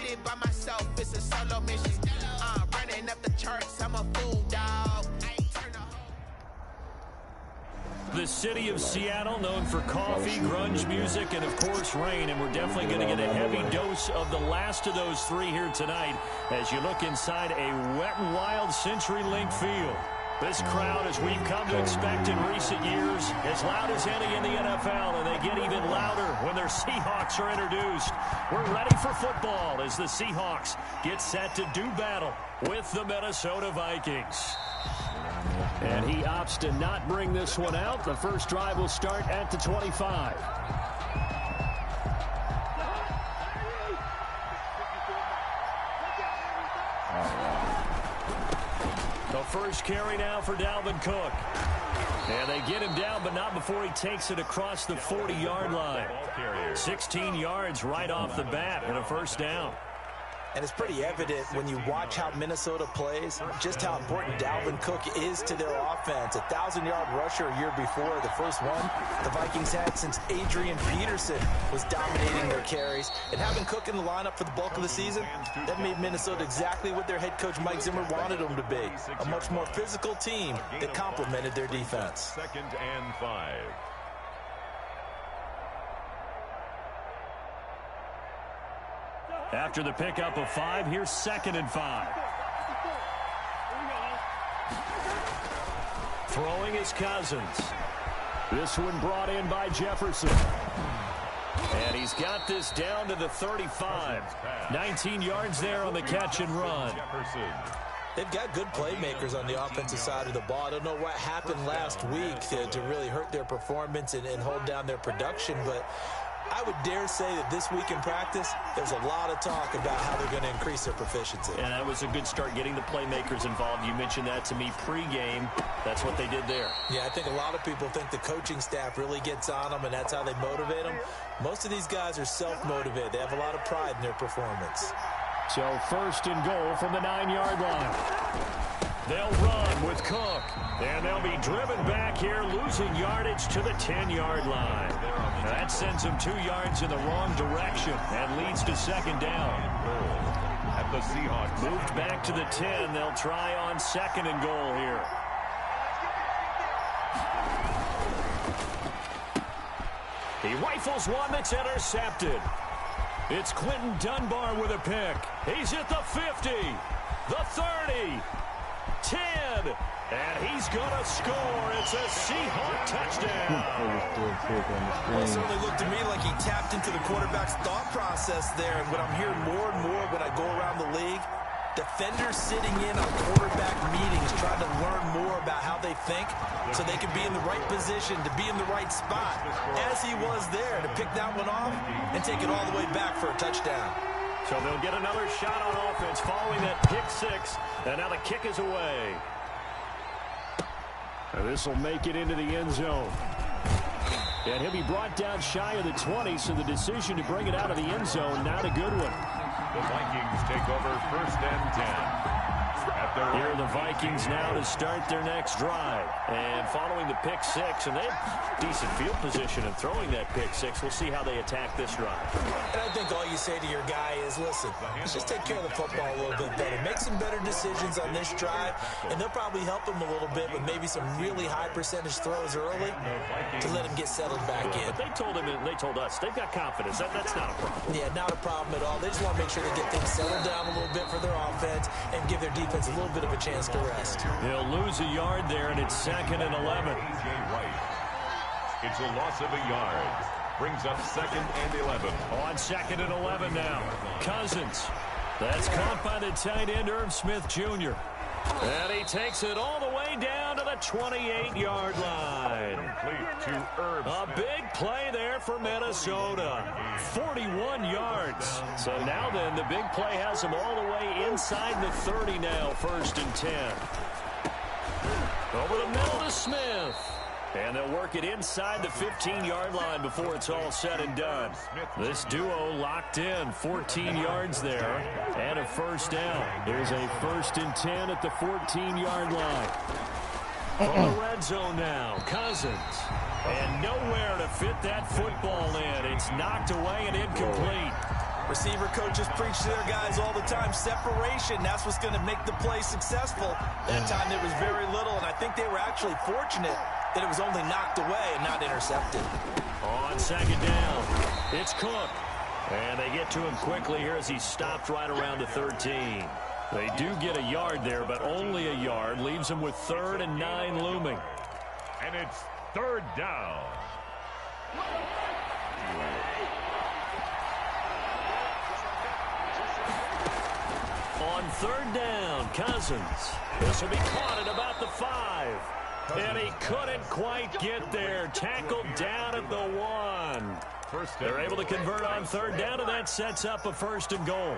it by myself, it's a solo mission. Running up the charts, I'm a fool, dog. The city of Seattle, known for coffee, grunge music, and, of course, rain. And we're definitely going to get a heavy dose of the last of those three here tonight as you look inside a Wet n Wild CenturyLink field. This crowd, as we've come to expect in recent years, as loud as any in the NFL, and they get even louder when their Seahawks are introduced. We're ready for football as the Seahawks get set to do battle with the Minnesota Vikings. And he opts to not bring this one out. The first drive will start at the 25. The first carry now for Dalvin Cook. And they get him down, but not before he takes it across the 40-yard line. 16 yards right off the bat and a first down. And it's pretty evident when you watch how Minnesota plays, just how important Dalvin Cook is to their offense. A 1,000-yard rusher a year before, the first one the Vikings had since Adrian Peterson was dominating their carries. And having Cook in the lineup for the bulk of the season, that made Minnesota exactly what their head coach Mike Zimmer wanted them to be. A much more physical team that complemented their defense. 2nd and 5. After the pickup of 5, here's 2nd and 5. Throwing is Cousins. This one brought in by Jefferson. And he's got this down to the 35. 19 yards there on the catch and run. They've got good playmakers on the offensive side of the ball. I don't know what happened last week to really hurt their performance and hold down their production, but I would dare say that this week in practice, there's a lot of talk about how they're going to increase their proficiency. And that was a good start getting the playmakers involved. You mentioned that to me pregame. That's what they did there. Yeah, I think a lot of people think the coaching staff really gets on them, and that's how they motivate them. Most of these guys are self-motivated. They have a lot of pride in their performance. So 1st and goal from the 9-yard line. They'll run with Cook, and they'll be driven back here, losing yardage to the 10-yard line. That sends them 2 yards in the wrong direction and leads to 2nd down. At the Seahawks. Moved back to the 10. They'll try on 2nd and goal here. He rifles one that's intercepted. It's Quentin Dunbar with a pick. He's at the 50, the 30, 10, and he's going to score. It's a Seahawk touchdown. Well, it certainly looked to me like he tapped into the quarterback's thought process there. And what I'm hearing more and more when I go around the league, defenders sitting in on quarterback meetings trying to learn more about how they think so they can be in the right position, to be in the right spot, as he was there, to pick that one off and take it all the way back for a touchdown. So they'll get another shot on offense following that pick 6, and now the kick is away. And this will make it into the end zone. And he'll be brought down shy of the 20, so the decision to bring it out of the end zone, not a good one. The Vikings take over 1st and 10. Here are the Vikings now to start their next drive. And following the pick 6, and they have decent field position in throwing that pick 6. We'll see how they attack this drive. And I think all you say to your guy is, listen, let's just take care of the football a little bit better. Make some better decisions on this drive, and they'll probably help him a little bit with maybe some really high percentage throws early to let him get settled back in. But they told him, and they told us, they've got confidence. That's not a problem. Yeah, not a problem at all. They just want to make sure they get things settled down a little bit for their offense and give their defense a little bit of a chance to rest. He'll lose a yard there, and it's 2nd and 11. It's a loss of a yard. Brings up 2nd and 11. On 2nd and 11 now. Cousins. That's caught by the tight end, Irv Smith Jr. And he takes it all the way down to the 28-yard line. A big play there for Minnesota. 41 yards. So now then, the big play has him all the way inside the 30 now, 1st and 10. Over the middle to Smith. And they'll work it inside the 15-yard line before it's all said and done. This duo locked in, 14 yards there, and a first down. Here's a 1st and 10 at the 14-yard line. From the red zone now, Cousins. And nowhere to fit that football in. It's knocked away and incomplete. Receiver coaches preach to their guys all the time. Separation, that's what's going to make the play successful. That time there was very little, and I think they were actually fortunate that it was only knocked away and not intercepted. On second down, it's Cook. And they get to him quickly here as he's stopped right around the 13. They do get a yard there, but only a yard. Leaves them with 3rd and 9 looming. And it's 3rd down. On 3rd down, Cousins. This will be caught at about the 5. And he couldn't quite get there. Tackled down at the 1. They're able to convert on 3rd down, and that sets up a 1st and goal.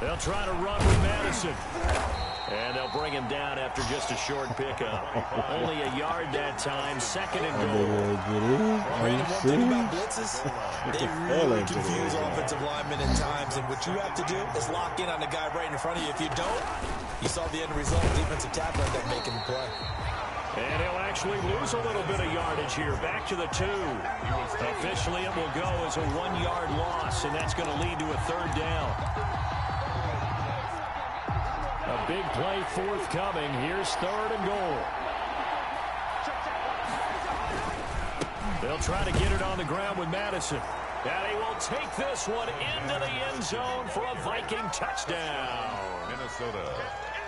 They'll try to run with Madison. And they'll bring him down after just a short pickup. Only a yard that time. 2nd and goal. Brandon, one thing about blitzes, they really confuse offensive linemen at times. And what you have to do is lock in on the guy right in front of you. If you don't, you saw the end result. Defensive tackle ended up making the play. And he'll actually lose a little bit of yardage here. Back to the 2. Officially, it will go as a 1-yard loss, and that's going to lead to a 3rd down. A big play forthcoming. Here's 3rd and goal. They'll try to get it on the ground with Madison. And he will take this one into the end zone for a Viking touchdown. Minnesota.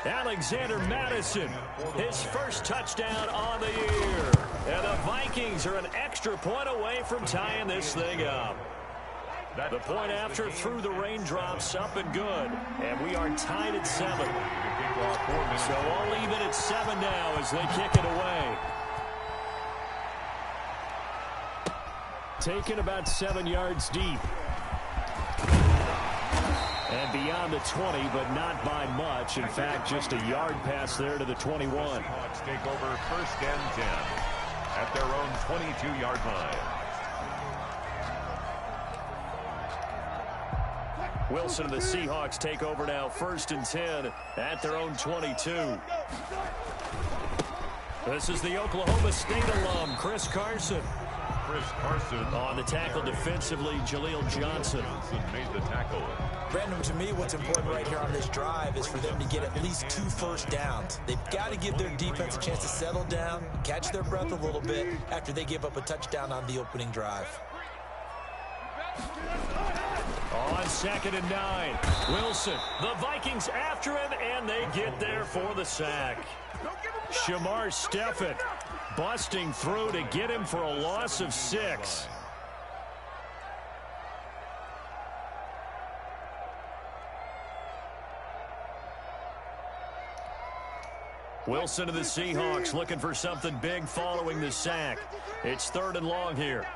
Alexander Madison, his first touchdown on the year. And the Vikings are an extra point away from tying this thing up. The point after through the raindrops, up and good. And we are tied at 7. So all even at 7 now as they kick it away. Taken about 7 yards deep. And beyond the 20, but not by much. In fact, just a yard pass there to the 21. Seahawks take over 1st and 10 at their own 22-yard line. Wilson and the Seahawks take over now, 1st and 10 at their own 22. This is the Oklahoma State alum, Chris Carson. On the tackle defensively, Jaleel Johnson made the tackle. Brandon, to me, what's important right here on this drive is for them to get at least 2 first downs. They've got to give their defense a chance to settle down, catch their breath a little bit after they give up a touchdown on the opening drive. On 2nd and 9, Wilson. The Vikings after him, and they get there for the sack. Shamar Stephen busting through to get him for a loss of 6. Wilson of the Seahawks looking for something big following the sack. It's 3rd and long here.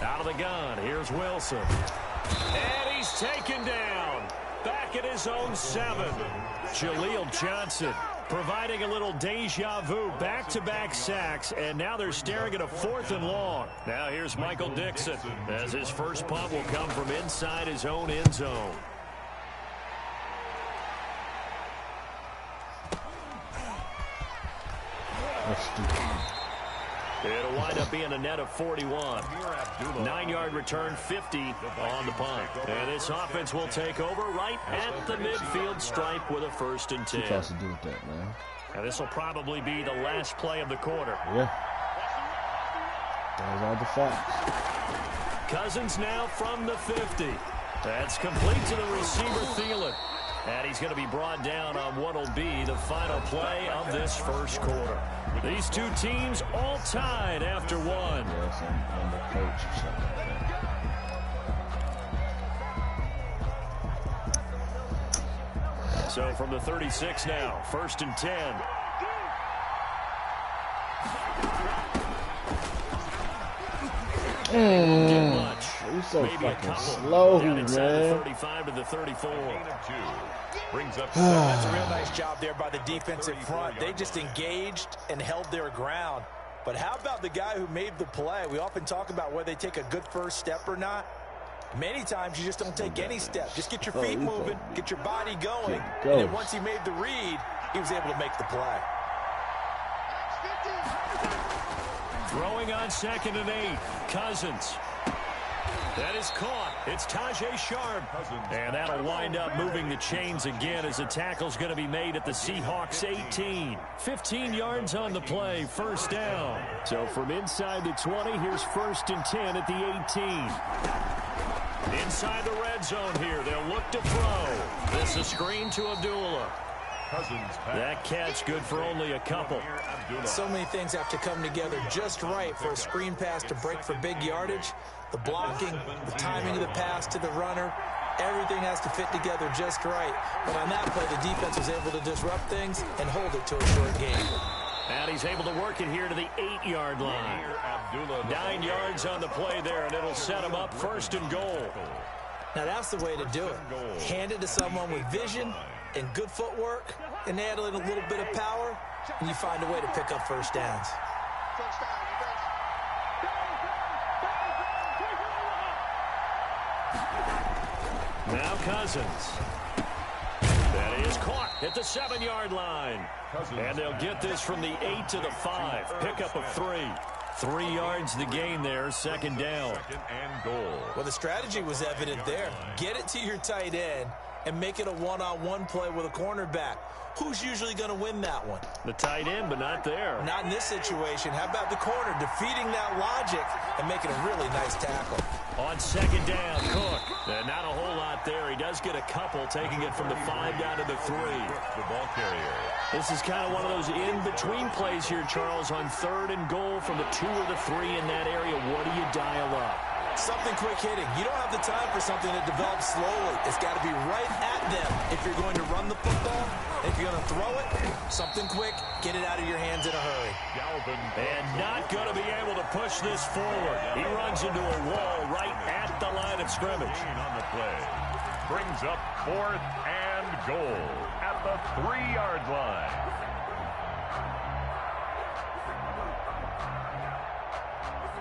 Out of the gun, here's Wilson. And he's taken down. Back at his own 7. Jaleel Johnson providing a little deja vu. Back-to-back sacks, and now they're staring at a 4th and long. Now here's Michael Dixon as his first punt will come from inside his own end zone. It'll wind up being a net of 41. 9-yard return, 50 on the punt. And this offense will take over right at the midfield stripe with a 1st and 10. What else to do with that, man? And this will probably be the last play of the quarter. Yeah. Those are the facts. Cousins now from the 50. That's complete to the receiver, Thielen. And he's going to be brought down on what will be the final play of this first quarter. These two teams all tied after 1. Yes, I'm the coach or something like that. So from the 36 now, 1st and 10. You're so fucking slow, man. The 35 to the 34. Brings up That's a real nice job there by the defensive front. They just engaged and held their ground. But how about the guy who made the play? We often talk about whether they take a good first step or not. Many times you just don't take any step. Just get your feet moving, get your body going. And then once he made the read, he was able to make the play. Throwing on 2nd and 8. Cousins. That is caught. It's Tajay Sharp. And that'll wind up moving the chains again as the tackle's going to be made at the Seahawks 18. 15 yards on the play, first down. So from inside the 20, here's 1st and 10 at the 18. Inside the red zone here, they'll look to throw. This is a screen to Abdullah. That catch good for only a couple. So many things have to come together just right for a screen pass to break for big yardage. The blocking, the timing of the pass to the runner, everything has to fit together just right. But on that play, the defense was able to disrupt things and hold it to a short game. And he's able to work it here to the 8-yard line. 9 yards on the play there, and it'll set him up 1st and goal. Now that's the way to do it. Hand it to someone with vision and good footwork, and add in a little bit of power, and you find a way to pick up first downs. Now Cousins. That is caught at the 7-yard line. And they'll get this from the 8 to the 5. Pickup of 3. 3 yards the gain there, 2nd down. Well, the strategy was evident there. Get it to your tight end and make it a one-on-one play with a cornerback. Who's usually going to win that one? The tight end, but not there. Not in this situation. How about the corner defeating that logic and making a really nice tackle? On 2nd down, Cook. Not a whole lot there. He does get a couple, taking it from the 5 down to the 3. The ball carrier. This is kind of one of those in-between plays here, Charles, on 3rd and goal from the 2 or the 3 in that area. What do you dial up? Something quick hitting. You don't have the time for something that develops slowly. It's got to be right at them if you're going to run the football. If you're going to throw it, something quick, get it out of your hands in a hurry. And not going to be able to push this forward. He runs into a wall right at the line of scrimmage. On the play. Brings up 4th and goal at the 3-yard line.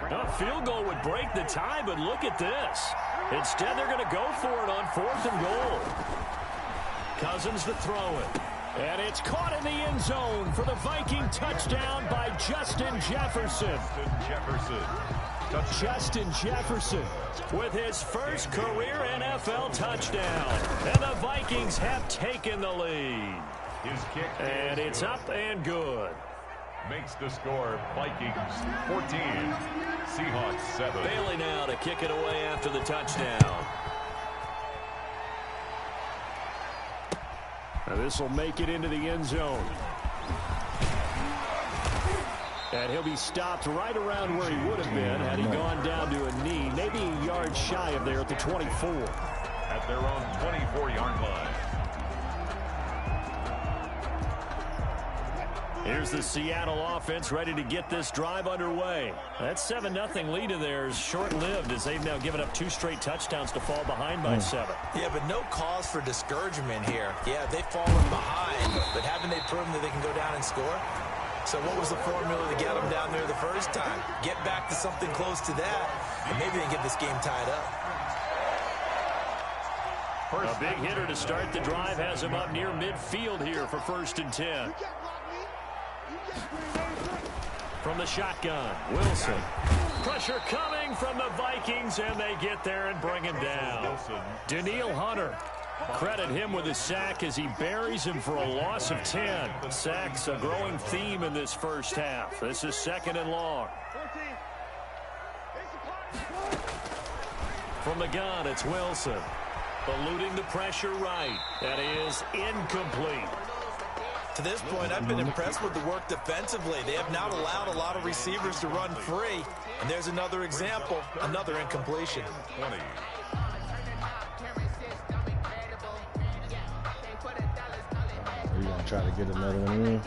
A field goal would break the tie, but look at this. Instead, they're going to go for it on 4th and goal. Cousins to throw it. And it's caught in the end zone for the Viking touchdown by Justin Jefferson. Justin Jefferson with his first career NFL touchdown. And the Vikings have taken the lead. And it's up and good. Makes the score Vikings 14, Seahawks 7. Bailey now to kick it away after the touchdown. Now this will make it into the end zone. And he'll be stopped right around where he would have been had he gone down to a knee, maybe a yard shy of there at the 24. At their own 24-yard line. Here's the Seattle offense ready to get this drive underway. That 7-0 lead of theirs short-lived as they've now given up 2 straight touchdowns to fall behind by 7. Yeah, but no cause for discouragement here. Yeah, they've fallen behind, but haven't they proven that they can go down and score? So what was the formula to get them down there the first time? Get back to something close to that, and maybe they can get this game tied up. A big hitter to start the drive has him up near midfield here for 1st and 10. From the shotgun, Wilson. Pressure coming from the Vikings, and they get there and bring him down. Daniil Hunter. Credit him with a sack as he buries him for a loss of 10. Sacks a growing theme in this first half. This is 2nd and long. From the gun, it's Wilson. Eluding the pressure right. That is incomplete. To this point, I've been impressed with the work defensively. They have not allowed a lot of receivers to run free. And there's another example, another incompletion. 20. We're going to try to get another one in.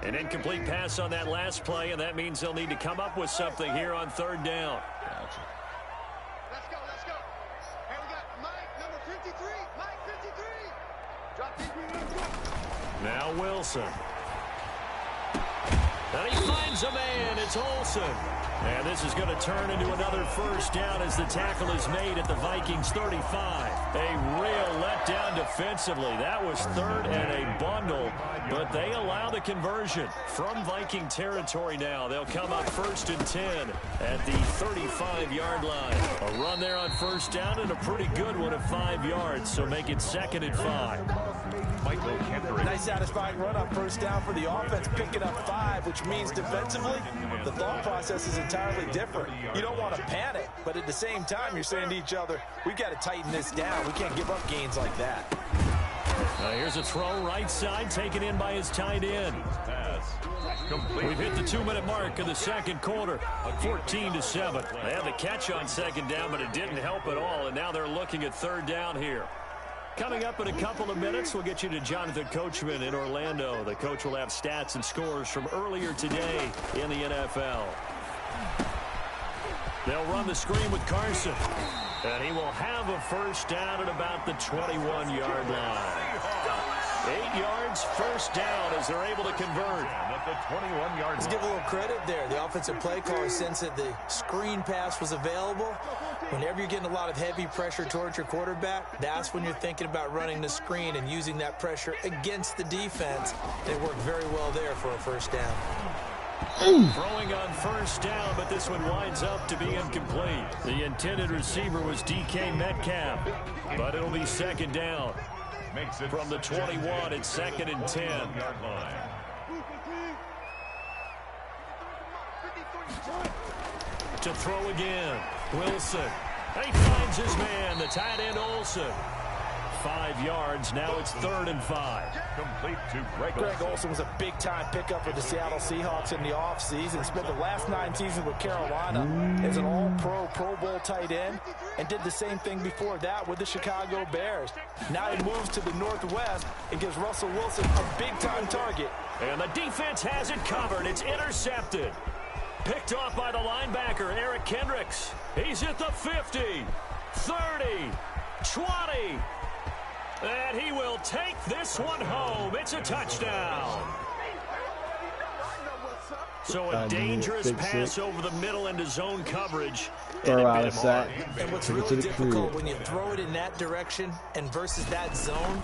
An incomplete pass on that last play, and that means they'll need to come up with something here on 3rd down. Gotcha. Let's go. Hey, we got Mike, number 53. Mike, 53. Drop this. Now Wilson. And he finds a man. It's Olsen. And this is going to turn into another first down as the tackle is made at the Vikings 35. A real letdown defensively. That was third and a bundle, but they allow the conversion from Viking territory now. They'll come up 1st and 10 at the 35-yard line. A run there on first down and a pretty good one at 5 yards, so make it 2nd and 5. Michael Kendrick. Nice satisfying run on first down for the offense, picking up 5, which means defensively, the thought process is entirely different. You don't want to panic, but at the same time, you're saying to each other, we've got to tighten this down. We can't give up gains like that. Here's a throw right side, taken in by his tight end. We've hit the 2-minute mark of the second quarter, 14-7. They had the catch on second down, but it didn't help at all, and now they're looking at third down here. Coming up in a couple of minutes, we'll get you to Jonathan Coachman in Orlando. The coach will have stats and scores from earlier today in the NFL. They'll run the screen with Carson, and he will have a first down at about the 21-yard line. 8 yards, first down as they're able to convert. At the 21-yard Let's line. give a little credit there. The offensive play caller sensed that the screen pass was available. Whenever you're getting a lot of heavy pressure towards your quarterback, that's when you're thinking about running the screen and using that pressure against the defense. They worked very well there for a first down. Throwing on first down, but this one winds up to be incomplete. The intended receiver was DK Metcalf, but it'll be 2nd down. Makes it From the 21, it's 2nd and 10. yard line. To throw again, Wilson. He finds his man, the tight end Olsen. 5 yards, now it's 3rd and 5. Complete to Greg Olsen was a big-time pickup for the Seattle Seahawks in the offseason. Spent the last 9 seasons with Carolina as an all-pro, Pro Bowl tight end, and did the same thing before that with the Chicago Bears. Now he moves to the Northwest and gives Russell Wilson a big-time target. And the defense has it covered. It's intercepted. Picked off by the linebacker, Eric Kendricks. He's at the 50, 30, 20. And he will take this one home. It's a touchdown. So a dangerous pass over the middle into zone coverage. Throw out a sack. And what's really difficult when you throw it in that direction and versus that zone,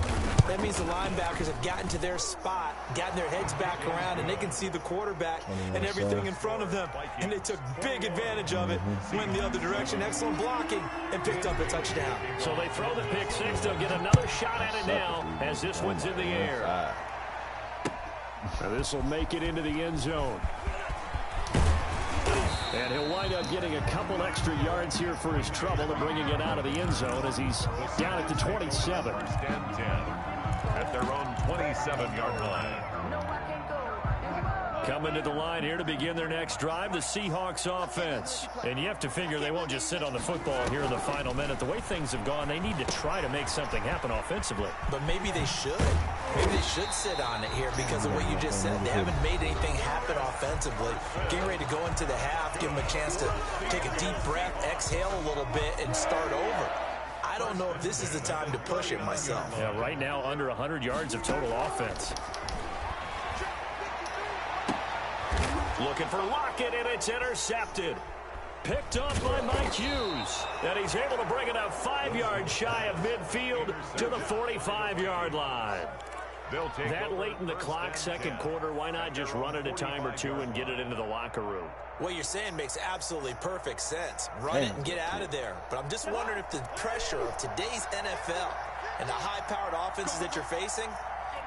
that means the linebackers have gotten to their spot, gotten their heads back around, and they can see the quarterback and everything in front of them. And they took big advantage of it, went the other direction, excellent blocking, and picked up a touchdown. So they throw the pick six. They'll get another shot at it now as this one's in the air. And this will make it into the end zone. And he'll wind up getting a couple extra yards here for his trouble and bringing it out of the end zone as he's down at the 27. and 10 at their own 27-yard line. Coming to the line here to begin their next drive, the Seahawks offense. And you have to figure they won't just sit on the football here in the final minute. The way things have gone, they need to try to make something happen offensively. But maybe they should. Maybe they should sit on it here because of what you just said. They haven't made anything happen offensively. Getting ready to go into the half, give them a chance to take a deep breath, exhale a little bit, and start over. I don't know if this is the time to push it myself. Yeah, right now under 100 yards of total offense. Looking for Lockett, and it's intercepted. Picked off by Mike Hughes. And he's able to bring it up 5 yards shy of midfield to the 45-yard line. That late in the clock, second quarter, why not just run it a time or two and get it into the locker room? What you're saying makes absolutely perfect sense. Run it and get out of there. But I'm just wondering if the pressure of today's NFL and the high-powered offenses that you're facing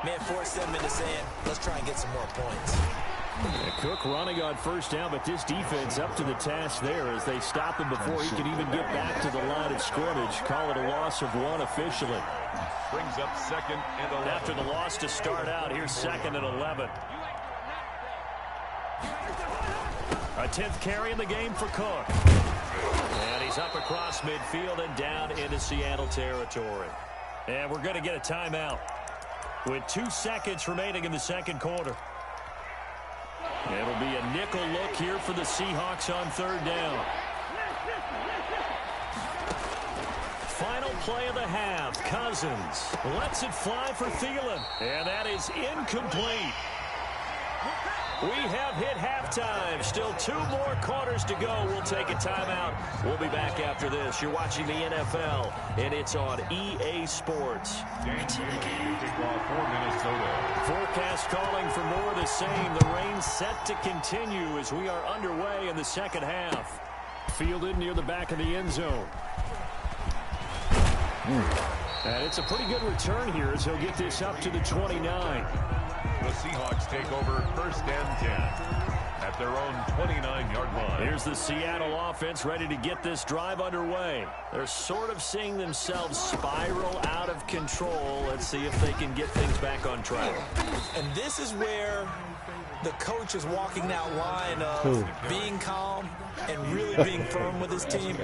may have forced them into saying, let's try and get some more points. Cook running on first down, but this defense up to the task there as they stop him before he can even get back to the line of scrimmage. Call it a loss of 1 officially. Brings up 2nd and 11. After the loss to start out, here's 2nd and 11. A 10th carry in the game for Cook. And he's up across midfield and down into Seattle territory. And we're going to get a timeout with 2 seconds remaining in the second quarter. It'll be a nickel look here for the Seahawks on third down. Final play of the half. Cousins lets it fly for Thielen. And that is incomplete. We have hit halftime. Still 2 more quarters to go. We'll take a timeout. We'll be back after this. You're watching the NFL, and it's on EA Sports. It's in the game. For Minnesota. Forecast calling for more of the same. The rain set to continue as we are underway in the second half. Fielded near the back of the end zone. And it's a pretty good return here as he'll get this up to the 29. The Seahawks take over 1st and 10 at their own 29-yard line. Here's the Seattle offense ready to get this drive underway. They're sort of seeing themselves spiral out of control. Let's see if they can get things back on track. And this is where the coach is walking that line of being calm and really being firm with his team.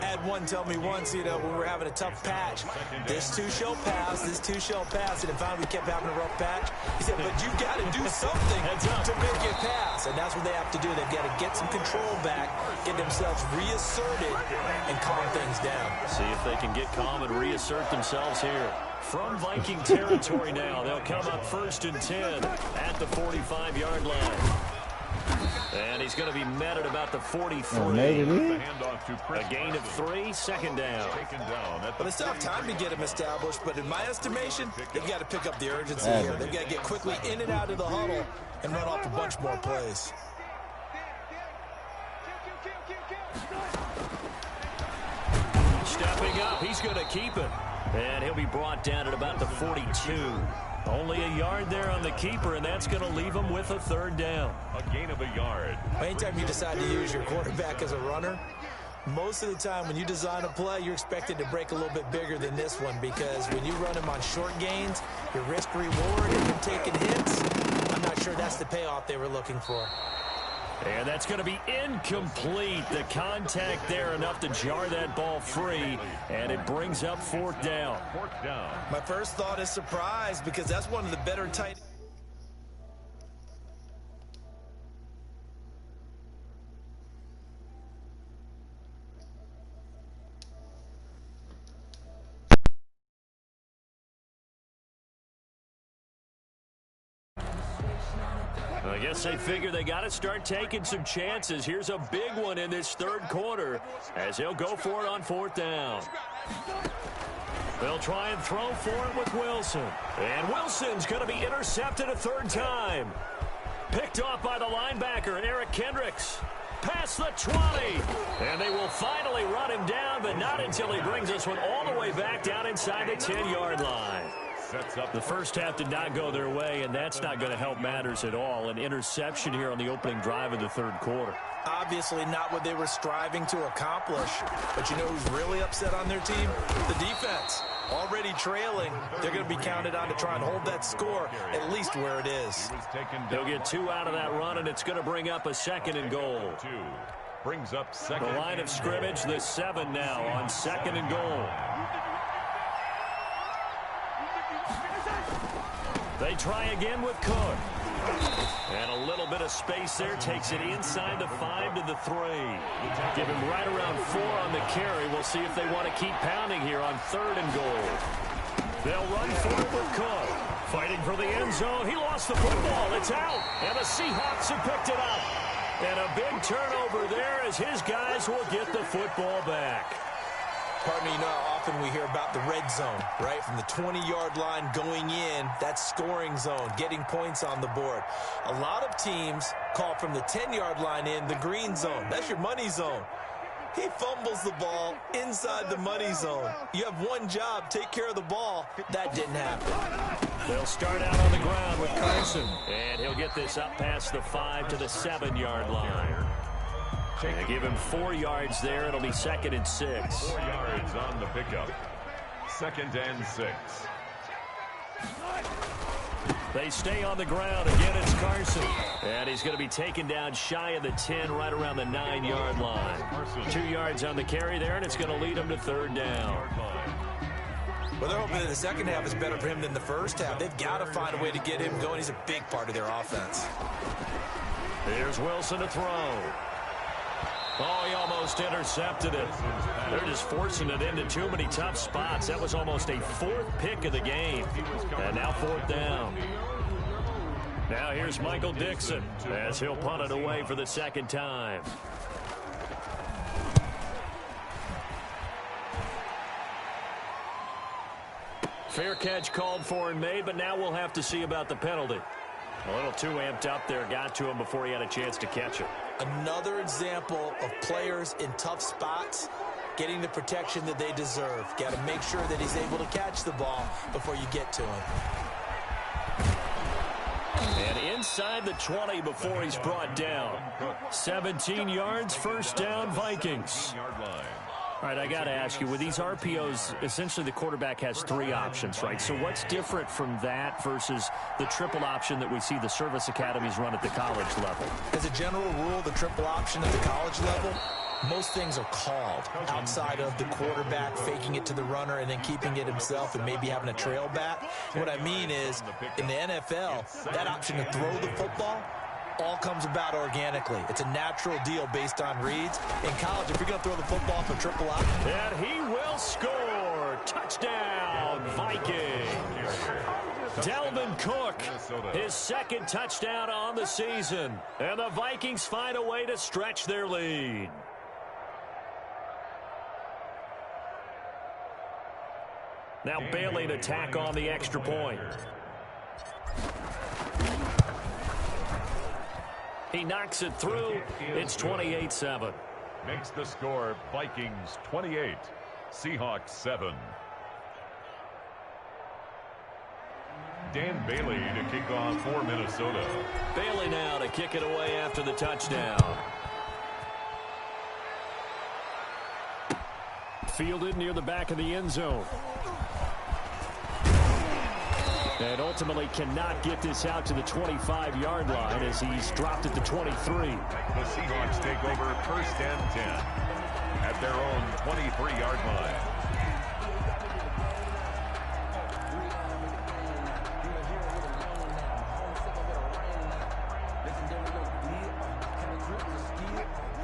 I had one tell me once, when we were having a tough patch, this too shall pass, this too shall pass. And finally we kept having a rough patch. He said, but you've got to do something to make it pass. And that's what they have to do. They've got to get some control back, get themselves reasserted, and calm things down. See if they can get calm and reassert themselves here. From Viking territory now, they'll come up 1st and 10 at the 45-yard line. And he's going to be met at about the 43. A gain of 3, 2nd down. But it's not time to get him established, but in my estimation, they've got to pick up the urgency here. They've got to get quickly in and out of the huddle and run off a bunch more plays. Stepping up, he's going to keep it. And he'll be brought down at about the 42. Only a yard there on the keeper, and that's going to leave him with a 3rd down. A gain of a yard. Anytime you decide to use your quarterback as a runner, most of the time when you design a play, you're expected to break a little bit bigger than this one, because when you run him on short gains, your risk-reward and you're taking hits, I'm not sure that's the payoff they were looking for. And that's going to be incomplete. The contact there enough to jar that ball free, and it brings up 4th down. My first thought is surprise, because that's one of the better tight. I guess they figure they got to start taking some chances. Here's a big one in this 3rd quarter as he'll go for it on 4th down. They'll try and throw for it with Wilson. And Wilson's going to be intercepted a 3rd time. Picked off by the linebacker, Eric Kendricks. Past the 20. And they will finally run him down, but not until he brings this one all the way back down inside the 10-yard line. The first half did not go their way, and that's not going to help matters at all. An interception here on the opening drive of the 3rd quarter. Obviously not what they were striving to accomplish. But you know who's really upset on their team? The defense. Already trailing. They're going to be counted on to try and hold that score at least where it is. They'll get 2 out of that run, and it's going to bring up a 2nd and goal. Brings up 2nd. The line of scrimmage, the 7 now on 2nd and goal. They try again with Cook. And a little bit of space there takes it inside the 5 to the 3. Give him right around 4 on the carry. We'll see if they want to keep pounding here on 3rd and goal. They'll run for it with Cook. Fighting for the end zone. He lost the football. It's out. And the Seahawks have picked it up. And a big turnover there as his guys will get the football back. Pardon me, you know how often we hear about the red zone, right? From the 20-yard line going in, that's scoring zone, getting points on the board. A lot of teams call from the 10-yard line in the green zone. That's your money zone. He fumbles the ball inside the money zone. You have one job, take care of the ball. That didn't happen. They'll start out on the ground with Carson. And he'll get this up past the 5 to the 7-yard line. They give him 4 yards there. It'll be 2nd and 6. 4 yards on the pickup. 2nd and 6. They stay on the ground. Again, it's Carson. And he's going to be taken down shy of the 10, right around the 9-yard line. 2 yards on the carry there, and it's going to lead him to 3rd down. Well, they're hoping that the second half is better for him than the first half. They've got to find a way to get him going. He's a big part of their offense. Here's Wilson to throw. Oh, he almost intercepted it. They're just forcing it into too many tough spots. That was almost a 4th pick of the game. And now 4th down. Now here's Michael Dixon as he'll punt it away for the second time. Fair catch called for and made, but now we'll have to see about the penalty. A little too amped up there, got to him before he had a chance to catch it. Another example of players in tough spots getting the protection that they deserve. Got to make sure that he's able to catch the ball before you get to him. And inside the 20 before he's brought down. 17 yards, first down, Vikings. All right, I got to ask you, with these RPOs, essentially the quarterback has three options, right? So what's different from that versus the triple option that we see the service academies run at the college level? As a general rule, the triple option at the college level, most things are called outside of the quarterback faking it to the runner and then keeping it himself and maybe having a trail back. What I mean is, in the NFL, that option to throw the football all comes about organically. It's a natural deal based on reads. In college, if you're going to throw the football for triple option. And he will score. Touchdown, Vikings. Dalvin Cook, his second touchdown on the season. And the Vikings find a way to stretch their lead. Now Bailey to tack on the extra point. He knocks it through. It's 28-7. Makes the score Vikings 28, Seahawks 7. Dan Bailey to kick off for Minnesota. Bailey now to kick it away after the touchdown. Fielded near the back of the end zone. And ultimately cannot get this out to the 25-yard line as he's dropped at the 23. The Seahawks take over first and 10 at their own 23-yard line.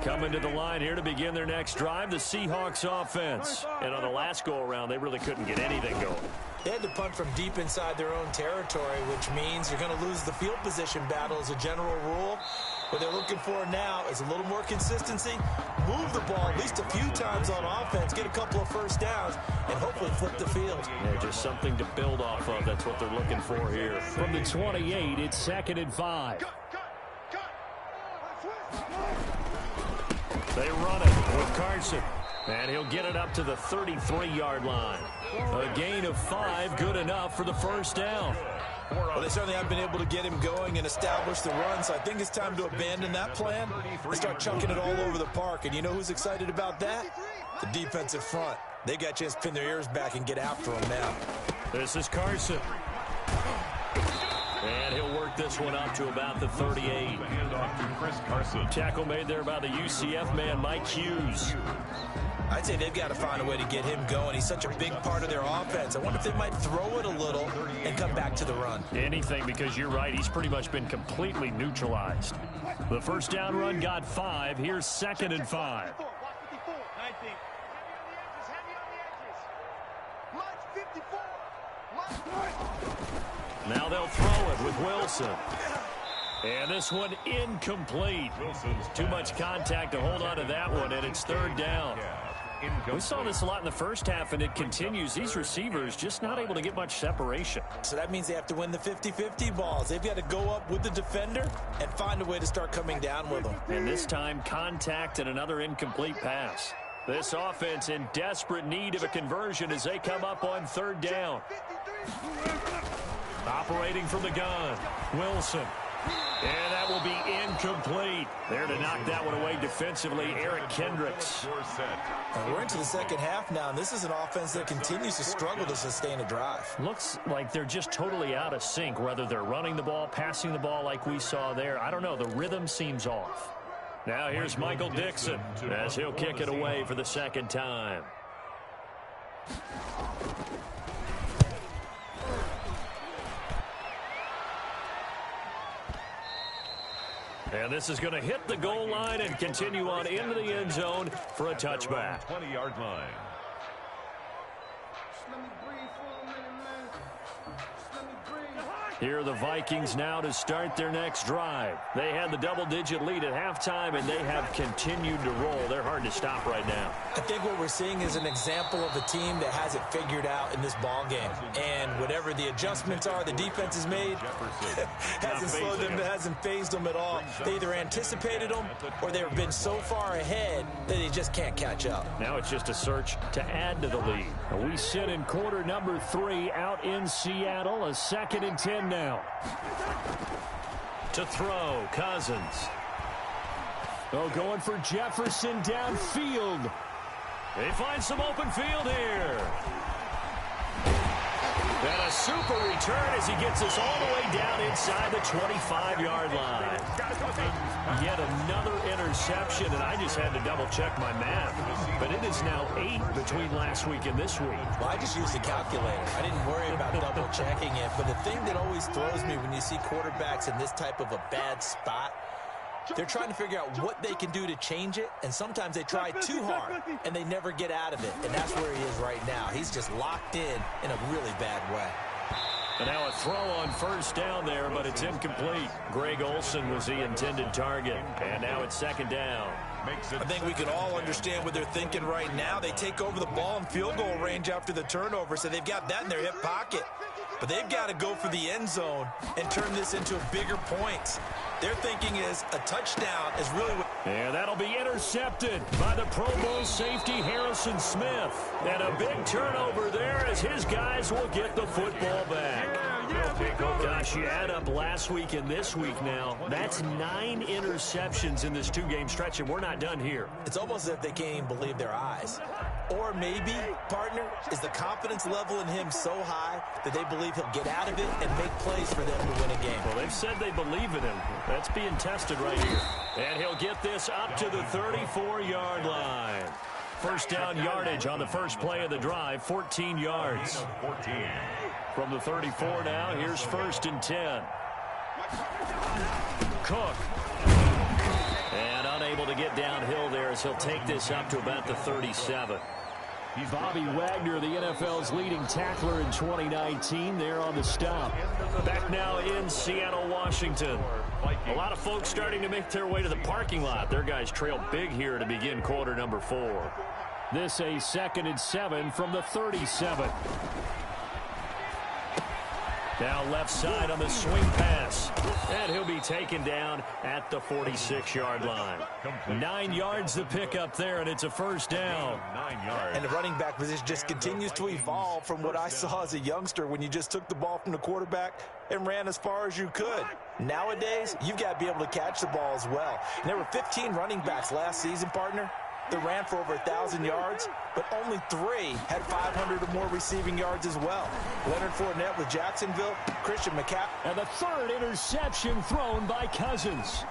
Coming to the line here to begin their next drive, the Seahawks offense. And on the last go-around, they really couldn't get anything going. They had to punt from deep inside their own territory, which means you're going to lose the field position battle as a general rule. What they're looking for now is a little more consistency, move the ball at least a few times on offense, get a couple of first downs, and hopefully flip the field. Yeah, just something to build off of. That's what they're looking for here. From the 28, it's 2nd and 5. They run it with Carson. And he'll get it up to the 33-yard line. A gain of 5, good enough for the first down. Well, they certainly have been able to get him going and establish the run, so I think it's time to abandon that plan and start chunking it all over the park. And you know who's excited about that? The defensive front. They got a chance to pin their ears back and get after him now. This is Carson. And he'll work this one up to about the 38. Handoff to Chris Carson. Tackle made there by the UCF man, Mike Hughes. I'd say they've got to find a way to get him going. He's such a big part of their offense. I wonder if they might throw it a little and come back to the run. Anything, because you're right. He's pretty much been completely neutralized. The first down run got 5. Here's 2nd and 5. Now they'll throw it with Wilson. And this one incomplete. Too much contact to hold on to that one, and it's 3rd down. We saw this a lot in the first half, and it continues. These receivers just not able to get much separation. So that means they have to win the 50-50 balls. They've got to go up with the defender and find a way to start coming down with them. And this time, contact and another incomplete pass. This offense in desperate need of a conversion as they come up on 3rd down. Operating from the gun, Wilson. And that will be incomplete. There to knock that one away defensively, Eric Kendricks. We're into the second half now, and this is an offense that continues to struggle to sustain a drive. Looks like they're just totally out of sync, whether they're running the ball, passing the ball like we saw there. I don't know. The rhythm seems off. Now here's Michael Dixon as he'll kick it away for the second time. And this is going to hit the goal line and continue on into the end zone for a touchback. 20-yard line. Here are the Vikings now to start their next drive. They had the double-digit lead at halftime, and they have continued to roll. They're hard to stop right now. I think what we're seeing is an example of a team that has it figured out in this ball game. And whatever the adjustments are the defense has made, hasn't slowed them, hasn't phased them at all. They either anticipated them or they've been so far ahead that they just can't catch up. Now it's just a search to add to the lead. We sit in quarter number 3 out in Seattle. A 2nd and 10 now. To throw, Cousins. Oh, going for Jefferson downfield. They find some open field here. And a super return as he gets us all the way down inside the 25-yard line. Yet another interception, and I just had to double-check my math. But it is now 8 between last week and this week. Well, I just used a calculator. I didn't worry about double-checking it. But the thing that always throws me when you see quarterbacks in this type of a bad spot, they're trying to figure out what they can do to change it, and sometimes they try too hard, and they never get out of it, and that's where he is right now. He's just locked in a really bad way. And now a throw on first down there, but it's incomplete. Greg Olsen was the intended target, and now it's 2nd down. I think we can all understand what they're thinking right now. They take over the ball in field goal range after the turnover, so they've got that in their hip pocket. But they've got to go for the end zone and turn this into bigger points. Their thinking is a touchdown is really what... And that'll be intercepted by the Pro Bowl safety Harrison Smith. And a big turnover there as his guys will get the football back. Oh, gosh, you add up last week and this week now. That's 9 interceptions in this 2-game stretch, and we're not done here. It's almost as if they can't even believe their eyes. Or maybe, partner, is the confidence level in him so high that they believe he'll get out of it and make plays for them to win a game. Well, they've said they believe in him. That's being tested right here. And he'll get this up to the 34-yard line. First down yardage on the first play of the drive, 14 yards. From the 34 now, here's 1st and 10. Cook. And unable to get downhill there as he'll take this up to about the 37. Bobby Wagner, the NFL's leading tackler in 2019, there on the stop. Back now in Seattle, Washington. A lot of folks starting to make their way to the parking lot. Their guys trail big here to begin quarter number 4. This a 2nd and 7 from the 37. Now left side on the swing pass. And he'll be taken down at the 46-yard line. 9 yards the pickup there, and it's a first down. 9 yards. And the running back position just continues to evolve from what I saw as a youngster when you just took the ball from the quarterback and ran as far as you could. Nowadays, you've got to be able to catch the ball as well. And there were 15 running backs last season, partner, that ran for over 1,000 yards, but only 3 had 500 or more receiving yards as well. Leonard Fournette with Jacksonville, Christian McCaffrey. And the 3rd interception thrown by Cousins.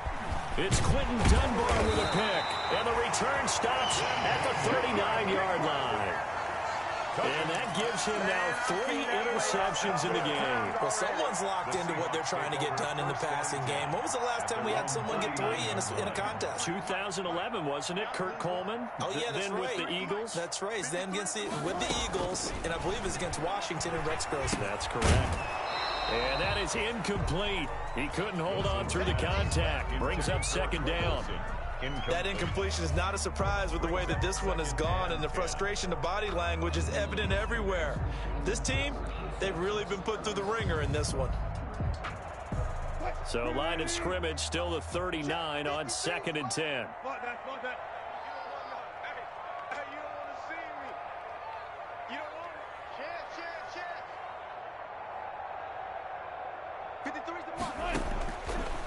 It's Quentin Dunbar with a pick, and the return stops at the 39-yard line. And that gives him now 3 interceptions in the game. Well, someone's locked into what they're trying to get done in the passing game. When was the last time we had someone get 3 in a contest? 2011, wasn't it? Kurt Coleman. Oh, yeah, that's then right. With the Eagles. That's right. It's then with the Eagles, and I believe it's against Washington and Rex Grossman. That's correct. And that is incomplete. He couldn't hold on through the contact. Brings up 2nd down. That incompletion is not a surprise with the way that this one has gone, and the frustration, the body language is evident everywhere. This team, they've really been put through the ringer in this one. So line of scrimmage still the 39 on 2nd and 10.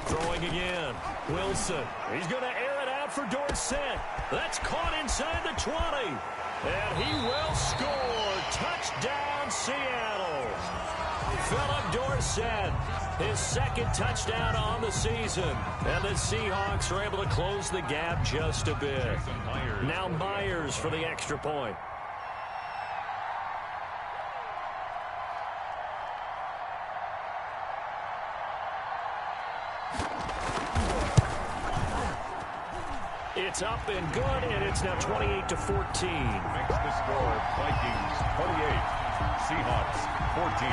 Throwing again. Wilson. He's going to air it out for Dorsett. That's caught inside the 20. And he will score. Touchdown, Seattle. Philip Dorsett, his 2nd touchdown on the season. And the Seahawks are able to close the gap just a bit. Now Myers for the extra point. It's up and good, and it's now 28-14. Makes the score Vikings 28, Seahawks 14.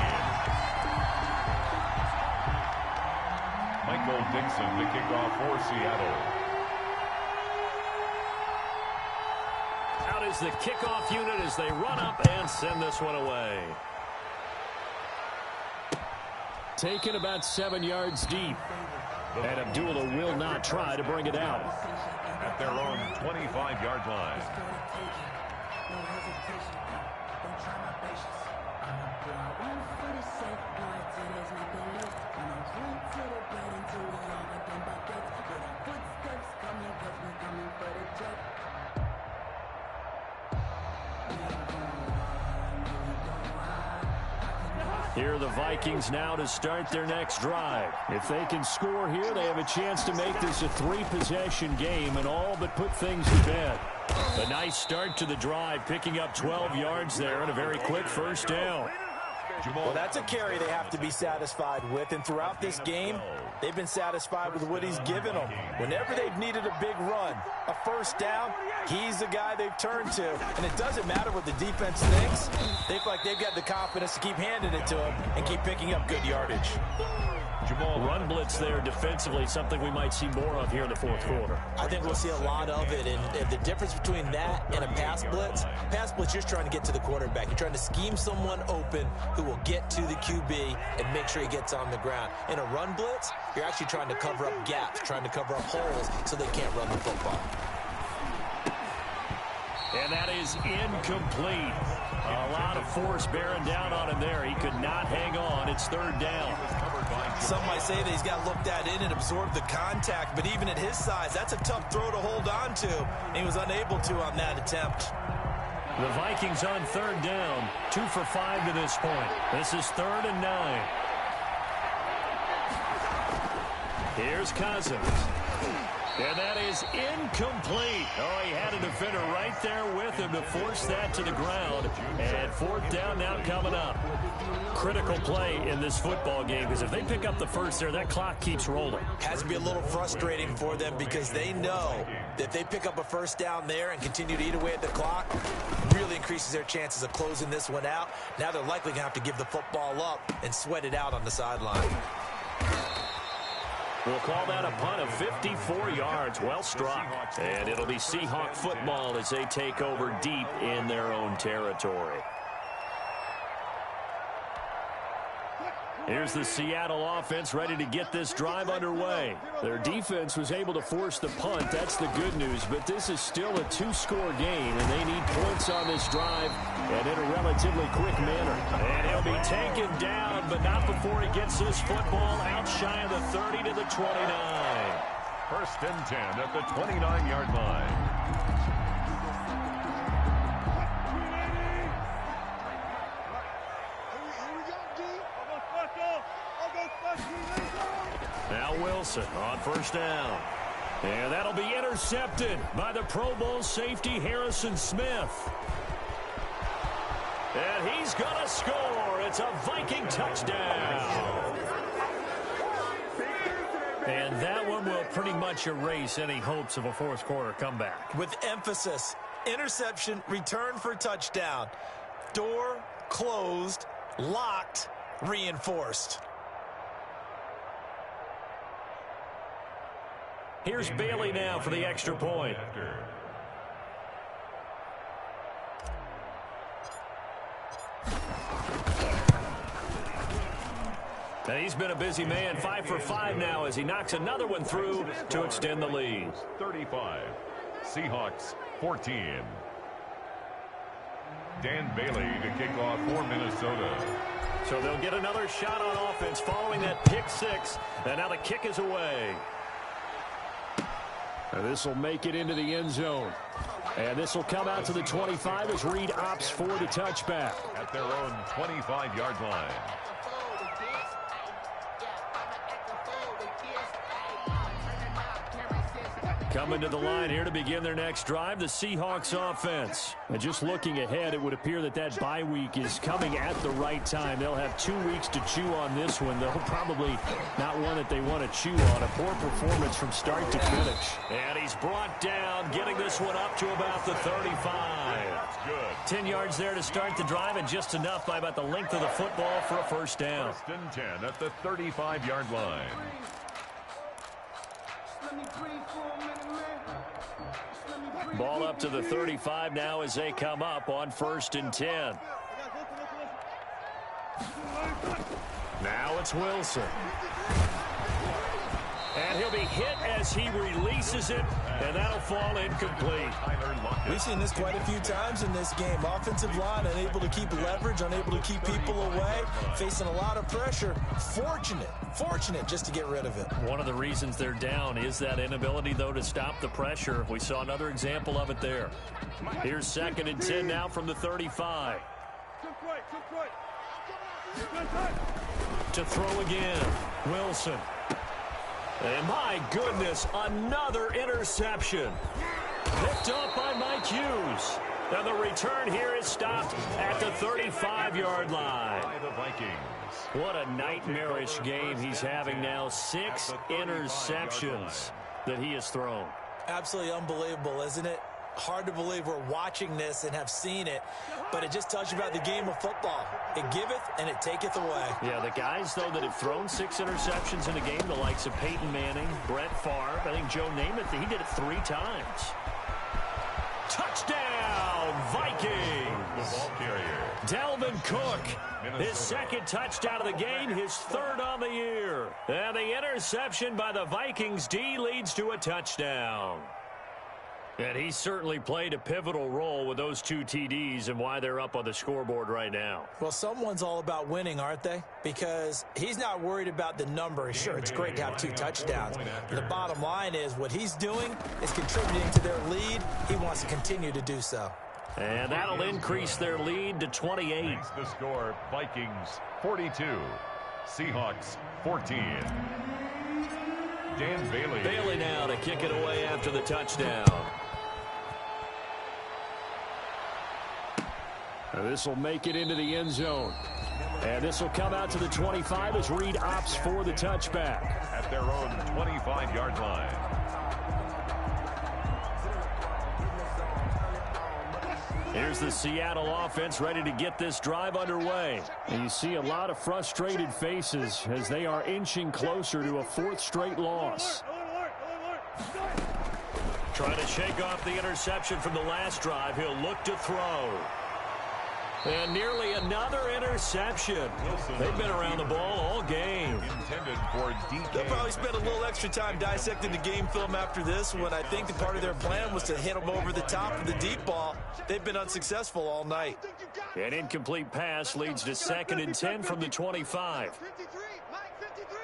Michael Dixon to kick off for Seattle. Out is the kickoff unit as they run up and send this one away. Taken about 7 yards deep. And Abdullah will not try to bring it out. At their own 25-yard line. Here are the Vikings now to start their next drive. If they can score here, they have a chance to make this a 3-possession game and all but put things to bed. A nice start to the drive, picking up 12 yards there and a very quick first down. Well, that's a carry they have to be satisfied with, and throughout this game, they've been satisfied with what he's given them. Whenever they've needed a big run, a first down, he's the guy they've turned to, and it doesn't matter what the defense thinks. They feel like they've got the confidence to keep handing it to him and keep picking up good yardage. Run blitz there defensively, something we might see more of here in the fourth quarter. I think we'll see a lot of it, and the difference between that and a pass blitz, you're trying to get to the quarterback. You're trying to scheme someone open who will get to the QB and make sure he gets on the ground. In a run blitz, you're actually trying to cover up gaps, trying to cover up holes so they can't run the football. And that is incomplete. A lot of force bearing down on him there. He could not hang on. It's third down. Some might say that he's got looked at in and absorbed the contact, but even at his size, that's a tough throw to hold on to. And he was unable to on that attempt. The Vikings on third down. 2 for 5 to this point. This is 3rd and 9. Here's Cousins. And that is incomplete. Oh, he had a defender right there with him to force that to the ground. And 4th down now coming up. Critical play in this football game because if they pick up the first there, that clock keeps rolling. Has to be a little frustrating for them because they know that if they pick up a first down there and continue to eat away at the clock, really increases their chances of closing this one out. Now they're likely going to have to give the football up and sweat it out on the sideline. We'll call that a punt of 54 yards. Well struck. And it'll be Seahawk football as they take over deep in their own territory. Here's the Seattle offense ready to get this drive underway. Their defense was able to force the punt. That's the good news. But this is still a 2-score game, and they need points on this drive and in a relatively quick manner. And he'll be taken down, but not before he gets this football out shy of the 30 to the 29. 1st and 10 at the 29-yard line. Now Wilson on first down. And that'll be intercepted by the Pro Bowl safety Harrison Smith. And he's going to score. It's a Viking touchdown. And that one will pretty much erase any hopes of a fourth quarter comeback. With emphasis, interception, return for touchdown. Door closed, locked, reinforced. Here's Bailey now for the extra point. And he's been a busy man, 5 for 5 now as he knocks another one through to extend the lead. 35, Seahawks 14. Dan Bailey to kick off for Minnesota. So they'll get another shot on offense following that pick 6. And now the kick is away. This will make it into the end zone. And this will come out to the 25 as Reed opts for the touchback. At their own 25-yard line. Coming to the line here to begin their next drive, the Seahawks offense. And just looking ahead, it would appear that that bye week is coming at the right time. They'll have 2 weeks to chew on this one, though probably not one that they want to chew on. A poor performance from start to finish. And he's brought down, getting this one up to about the 35. That's good. 10 yards there to start the drive, and just enough by about the length of the football for a first down. 1st and 10 at the 35-yard line. Ball up to the 35 now as they come up on 1st and 10. Now it's Wilson. And he'll be hit as he releases it, and that'll fall incomplete. We've seen this quite a few times in this game. Offensive line unable to keep leverage, unable to keep people away, facing a lot of pressure. Fortunate just to get rid of it. One of the reasons they're down is that inability, though, to stop the pressure. We saw another example of it there. Here's 2nd and 10 now from the 35. To throw again, Wilson. And my goodness, another interception. Picked up by Mike Hughes. And the return here is stopped at the 35-yard line. What a nightmarish game he's having now. 6 interceptions that he has thrown. Absolutely unbelievable, isn't it? Hard to believe we're watching this and have seen it, but it just tells you about the game of football. It giveth and it taketh away. Yeah, the guys, though, that have thrown 6 interceptions in a game, the likes of Peyton Manning, Brett Favre, I think Joe Namath, he did it 3 times. Touchdown, Vikings! The ball carrier. Dalvin Cook, his 2nd touchdown of the game, his 3rd on the year. And the interception by the Vikings D leads to a touchdown. And he certainly played a pivotal role with those 2 TDs and why they're up on the scoreboard right now. Well, someone's all about winning, aren't they? Because he's not worried about the number. Sure, it's great to have 2 touchdowns. But the bottom line is what he's doing is contributing to their lead. He wants to continue to do so. And that'll increase their lead to 28. Makes the score Vikings 42, Seahawks 14. Dan Bailey. Bailey now to kick it away after the touchdown. This will make it into the end zone. And this will come out to the 25 as Reed opts for the touchback. At their own 25-yard line. Here's the Seattle offense ready to get this drive underway. And you see a lot of frustrated faces as they are inching closer to a 4th straight loss. Trying to shake off the interception from the last drive. He'll look to throw. And nearly another interception. They've been around the ball all game. Intended for DK. They'll probably spend a little extra time dissecting the game film after this one. I think the part of their plan was to hit them over the top of the deep ball. They've been unsuccessful all night. An incomplete pass leads to 2nd and 10 from the 25. 53, Mike 53.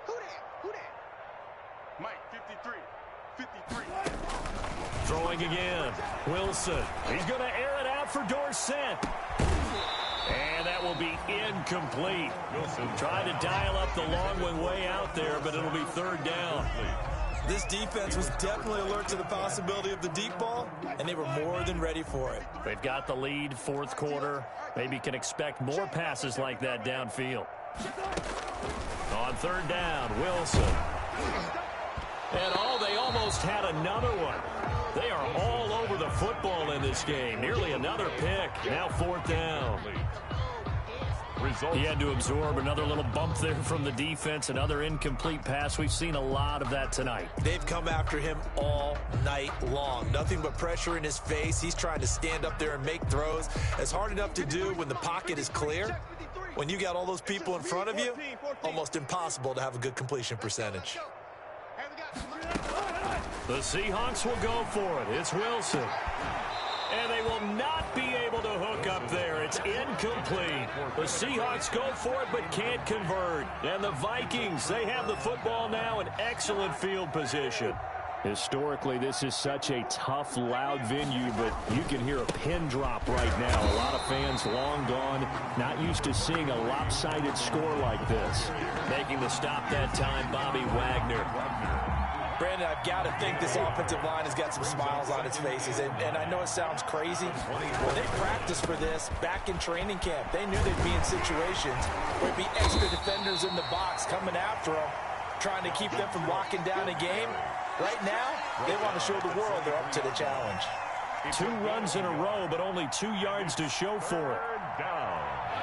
Who that? Mike 53. Throwing again. Wilson. He's going to air it out for Dorsett. And that will be incomplete. Wilson trying to dial up the long one way out there, but it'll be 3rd down. This defense was definitely alert to the possibility of the deep ball, and they were more than ready for it. They've got the lead, 4th quarter. Maybe can expect more passes like that downfield. On 3rd down, Wilson. And they almost had another one. They are all over the football in this game. Nearly another pick. Now 4th down. He had to absorb another little bump there from the defense, another incomplete pass. We've seen a lot of that tonight. They've come after him all night long. Nothing but pressure in his face. He's trying to stand up there and make throws. It's hard enough to do when the pocket is clear. When you got all those people in front of you, almost impossible to have a good completion percentage. The Seahawks will go for it. It's Wilson. And they will not be able to hook up there. It's incomplete. The Seahawks go for it but can't convert. And the Vikings, they have the football now in excellent field position. Historically, this is such a tough, loud venue, but you can hear a pin drop right now. A lot of fans long gone, not used to seeing a lopsided score like this. Making the stop that time, Bobby Wagner. Brandon, I've got to think this offensive line has got some smiles on its faces. And I know it sounds crazy. When they practiced for this back in training camp, they knew they'd be in situations where there'd be extra defenders in the box coming after them, trying to keep them from locking down a game. Right now, they want to show the world they're up to the challenge. 2 runs in a row, but only 2 yards to show for it.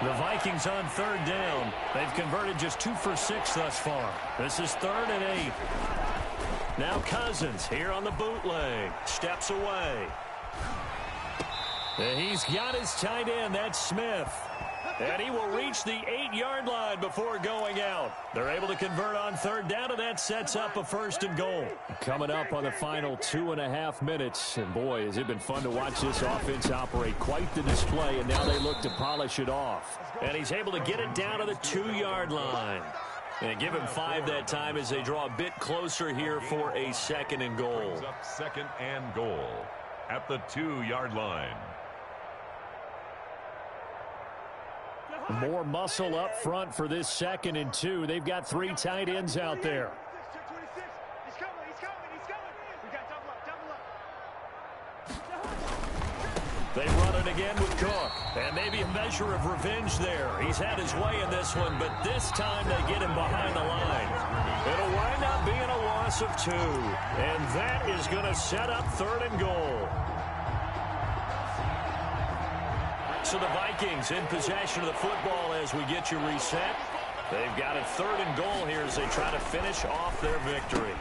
The Vikings on 3rd down. They've converted just 2 for 6 thus far. This is 3rd and 8. Now Cousins here on the bootleg. Steps away. And he's got his tight end. That's Smith. And he will reach the 8-yard line before going out. They're able to convert on third down, and that sets up a 1st and goal. Coming up on the final 2.5 minutes. And boy, has it been fun to watch this offense operate. Quite the display, and now they look to polish it off. And he's able to get it down to the 2-yard line. And give him 5 that time as they draw a bit closer here for a 2nd and goal. 2nd and goal at the 2-yard line. More muscle up front for this 2nd and 2. They've got 3 tight ends out there. He's coming. We got double up. They run it again with Cook. And maybe a measure of revenge there. He's had his way in this one, but this time they get him behind the line. It'll wind up being a loss of 2. And that is going to set up 3rd and goal. So the Vikings in possession of the football as we get you reset. They've got a 3rd and goal here as they try to finish off their victory.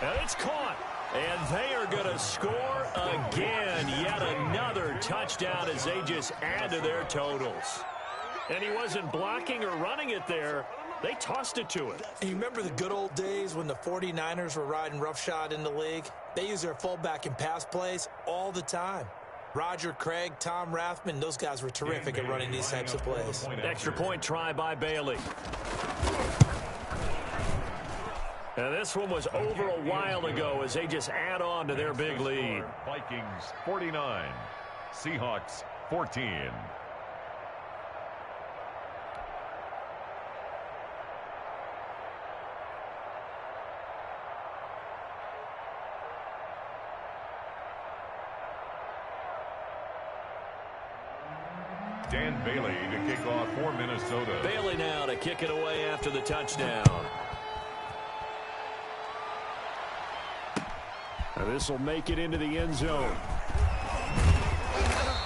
And it's caught. And they are going to score again. Yet another touchdown as they just add to their totals. And he wasn't blocking or running it there. They tossed it to him. And you remember the good old days when the 49ers were riding roughshod in the league? They use their fullback in pass plays all the time. Roger Craig, Tom Rathman, those guys were terrific at running these types of plays. Extra point try by Bailey. And this one was over a while ago as they just add on to their big lead. Vikings 49, Seahawks 14. Dan Bailey to kick off for Minnesota. Bailey now to kick it away after the touchdown. And this will make it into the end zone.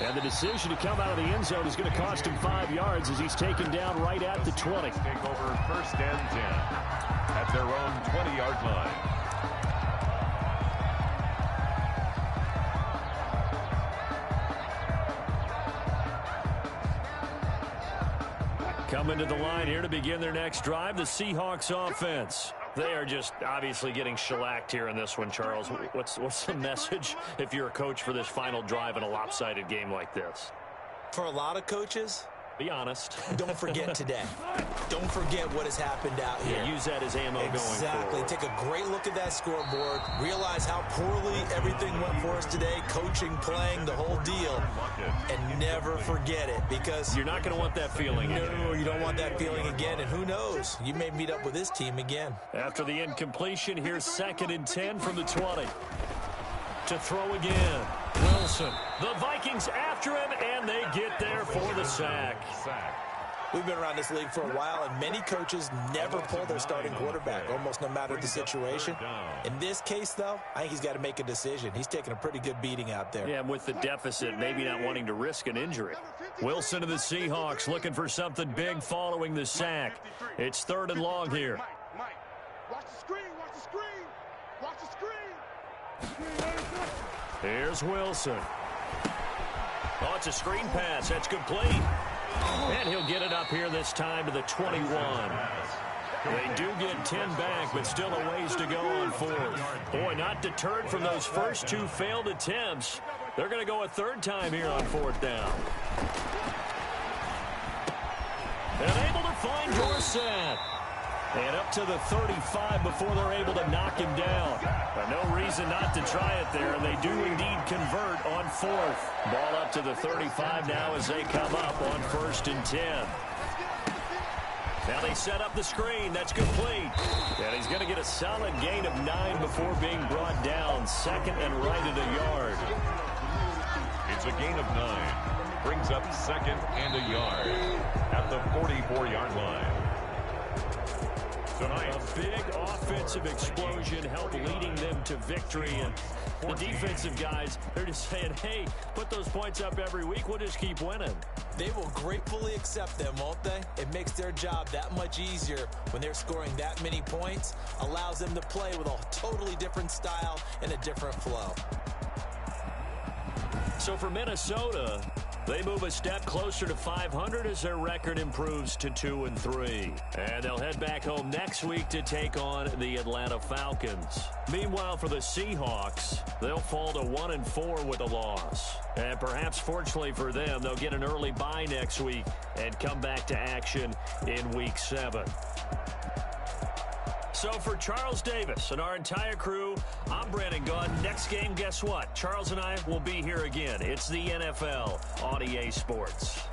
And the decision to come out of the end zone is going to cost him 5 yards as he's taken down right at the 20. Take over 1st and 10 at their own 20-yard line. Coming to the line here to begin their next drive, the Seahawks offense. They are just obviously getting shellacked here in this one, Charles. What's the message if you're a coach for this final drive in a lopsided game like this? For a lot of coaches, be honest. Don't forget today. Don't forget what has happened out here. Yeah, use that as ammo going forward. Exactly. Take a great look at that scoreboard. Realize how poorly everything went for us today. Coaching, playing, the whole deal. And never forget it because you're not going to want that feeling again. No, you don't want that feeling again. And who knows? You may meet up with this team again. After the incompletion, here's 2nd and 10 from the 20. To throw again. Wilson. The Vikings after him, and they get there for the sack. We've been around this league for a while, and many coaches never pull their starting quarterback, almost no matter the situation. In this case, though, I think he's got to make a decision. He's taking a pretty good beating out there. Yeah, with the deficit, maybe not wanting to risk an injury. Wilson of the Seahawks looking for something big following the sack. It's 3rd and long here. Mike, watch the screen, watch the screen, watch the screen. Here's Wilson. Oh, it's a screen pass. That's complete. And he'll get it up here this time to the 21. They do get 10 back, but still a ways to go on 4th. Boy, not deterred from those first 2 failed attempts. They're going to go a 3rd time here on 4th down. And able to find Dorsett. And up to the 35 before they're able to knock him down. But no reason not to try it there, and they do indeed convert on 4th. Ball up to the 35 now as they come up on 1st and 10. Now they set up the screen. That's complete. And he's going to get a solid gain of 9 before being brought down. 2nd and right at a yard. It's a gain of 9. Brings up 2nd and a yard at the 44-yard line. tonight. A big offensive explosion helped leading them to victory. And the defensive guys, they're just saying, hey, put those points up every week. We'll just keep winning. They will gratefully accept them, won't they? It makes their job that much easier when they're scoring that many points. Allows them to play with a totally different style and a different flow. So for Minnesota, they move a step closer to 500 as their record improves to 2-3. And they'll head back home next week to take on the Atlanta Falcons. Meanwhile, for the Seahawks, they'll fall to 1-4 with a loss. And perhaps fortunately for them, they'll get an early bye next week and come back to action in Week 7. So for Charles Davis and our entire crew, I'm Brandon Gunn. Next game, guess what? Charles and I will be here again. It's the NFL on EA Sports.